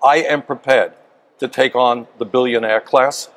I am prepared to take on the billionaire class.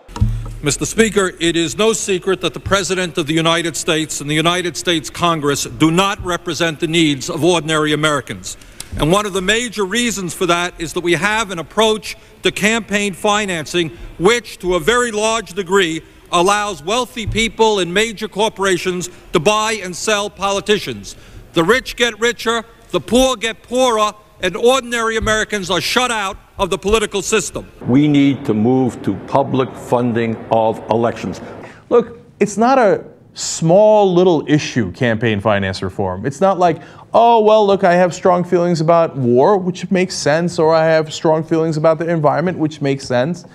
Mr. Speaker, it is no secret that the President of the United States and the United States Congress do not represent the needs of ordinary Americans. And one of the major reasons for that is that we have an approach to campaign financing which, to a very large degree, allows wealthy people and major corporations to buy and sell politicians. The rich get richer, the poor get poorer, and ordinary Americans are shut out of the political system. We need to move to public funding of elections. Look, it's not a small little issue, campaign finance reform. It's not like, oh, well, look, I have strong feelings about war, which makes sense, or I have strong feelings about the environment, which makes sense.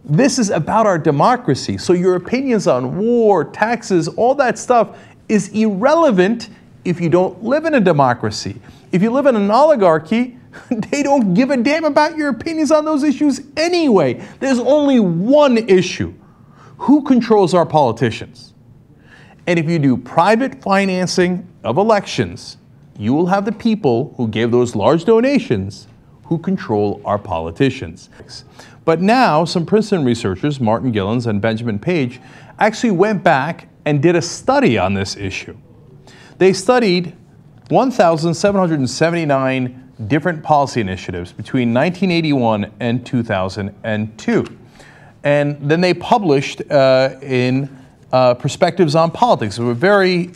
This is about our democracy. So your opinions on war, taxes, all that stuff is irrelevant if you don't live in a democracy. If you live in an oligarchy, they don't give a damn about your opinions on those issues anyway. There's only one issue. Who controls our politicians? And if you do private financing of elections, you will have the people who gave those large donations who control our politicians. But now some Princeton researchers, Martin Gilens and Benjamin Page, actually went back and did a study on this issue. They studied 1,779 different policy initiatives between 1981 and 2002. And then they published in Perspectives on Politics, a very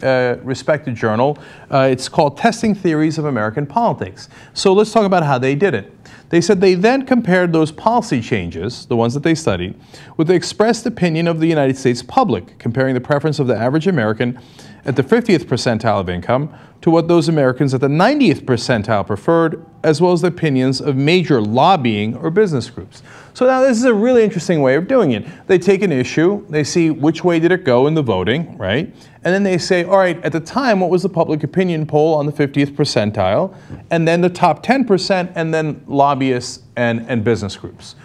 respected journal. It's called Testing Theories of American Politics. So let's talk about how they did it. They said they then compared those policy changes, the ones that they studied, with the expressed opinion of the United States public, comparing the preference of the average American at the 50th percentile of income to what those Americans at the 90th percentile preferred, as well as the opinions of major lobbying or business groups. So now this is a really interesting way of doing it. They take an issue, they see which way did it go in the voting, right? And then they say, all right, at the time, what was the public opinion poll on the 50th percentile? And then the top 10%, and then lobbyists and business groups.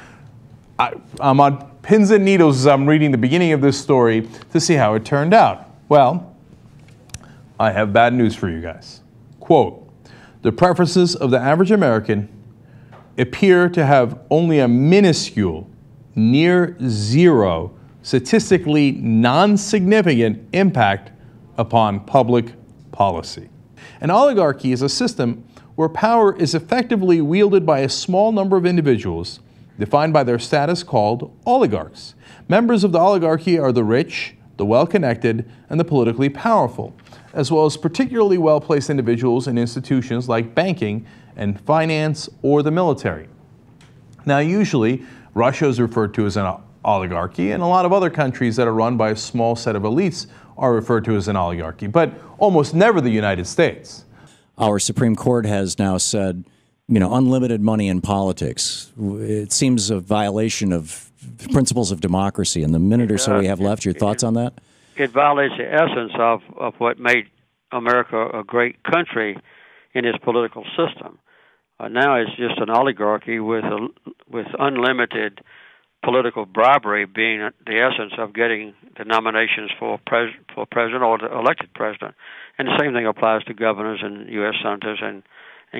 I'm on pins and needles as I'm reading the beginning of this story to see how it turned out. Well, I have bad news for you guys. Quote, the preferences of the average American appear to have only a minuscule, near zero, statistically non-significant impact upon public policy. An oligarchy is a system where power is effectively wielded by a small number of individuals, defined by their status called oligarchs. Members of the oligarchy are the rich, the well-connected, and the politically powerful, as well as particularly well-placed individuals in institutions like banking and finance or the military. Now, usually, Russia is referred to as an oligarchy, and a lot of other countries that are run by a small set of elites are referred to as an oligarchy, but almost never the United States. Our Supreme Court has now said, you know, unlimited money in politics. It seems a violation of principles of democracy. In the minute or so we have left, your thoughts on that? It violates the essence of what made America a great country in its political system. Now it's just an oligarchy with unlimited political bribery being the essence of getting the nominations for president or the elected president. And the same thing applies to governors and U.S. senators and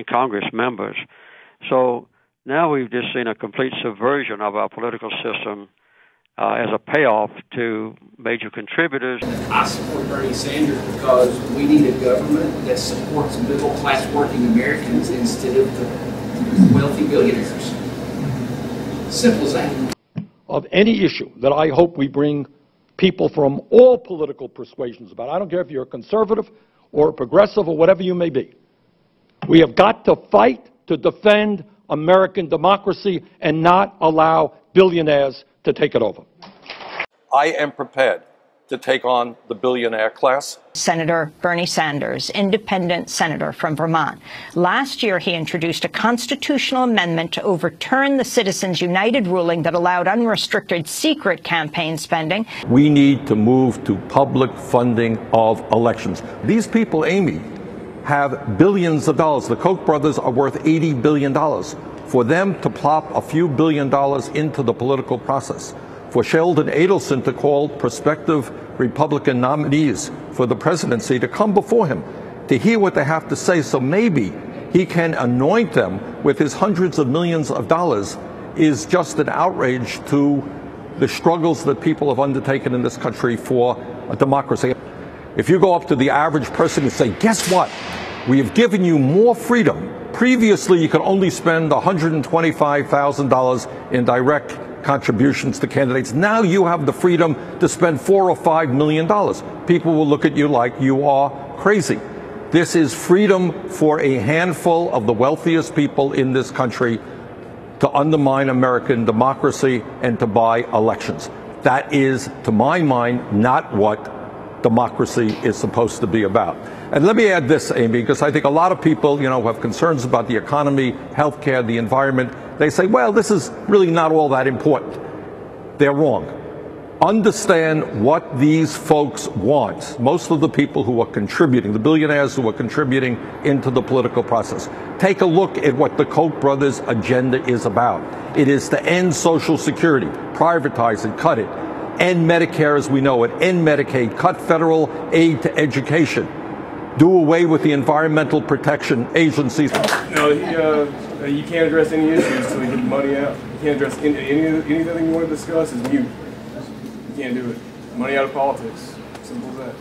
Congress members. So now we've just seen a complete subversion of our political system as a payoff to major contributors. I support Bernie Sanders because we need a government that supports middle-class working Americans instead of the wealthy billionaires. Simple as that. Of any issue that I hope we bring people from all political persuasions about. I don't care if you're a conservative or a progressive or whatever you may be. We have got to fight to defend American democracy and not allow billionaires to take it over. I am prepared to take on the billionaire class. Senator Bernie Sanders, independent senator from Vermont. Last year, he introduced a constitutional amendment to overturn the Citizens United ruling that allowed unrestricted secret campaign spending. We need to move to public funding of elections. These people, Amy, have billions of dollars. The Koch brothers are worth $80 billion. For them to plop a few $billion into the political process, for Sheldon Adelson to call prospective Republican nominees for the presidency to come before him, to hear what they have to say, so maybe he can anoint them with his hundreds of millions of dollars is just an outrage to the struggles that people have undertaken in this country for a democracy. If you go up to the average person and say, guess what? We have given you more freedom. Previously, you could only spend $125,000 in direct contributions to candidates. Now you have the freedom to spend $4 or $5 million. People will look at you like you are crazy. This is freedom for a handful of the wealthiest people in this country to undermine American democracy and to buy elections. That is, to my mind, not what democracy is supposed to be about. And let me add this, Amy, because I think a lot of people, have concerns about the economy, healthcare, the environment. They say, well, this is really not all that important. They're wrong. Understand what these folks want. Most of the people who are contributing, the billionaires who are contributing into the political process. Take a look at what the Koch brothers' agenda is about. It is to end Social Security, privatize it, cut it, end Medicare as we know it, end Medicaid, cut federal aid to education, do away with the environmental protection agencies. No, you can't address any issues until you get the money out. You can't address anything you want to discuss is mute. You can't do it. Money out of politics. Simple as that.